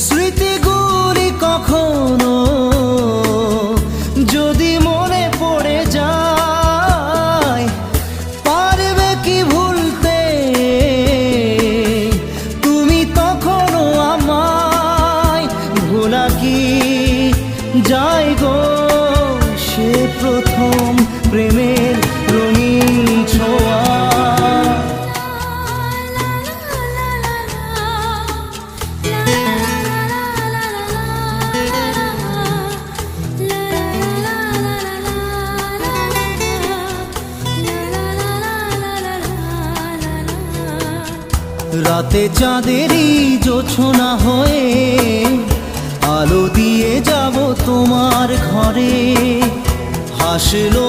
স্মৃতিগুলি কখনো যদি মনে পড়ে যায়, পারবে কি ভুলতে তুমি তখনো আমায়? ভোলা কি যায় গো সে প্রথম প্রেমের রঙিন ছোঁয়া? রাতে চাঁদেরই জোছনা হয়ে আলো দিয়ে যাব তোমার ঘরে। হাসলো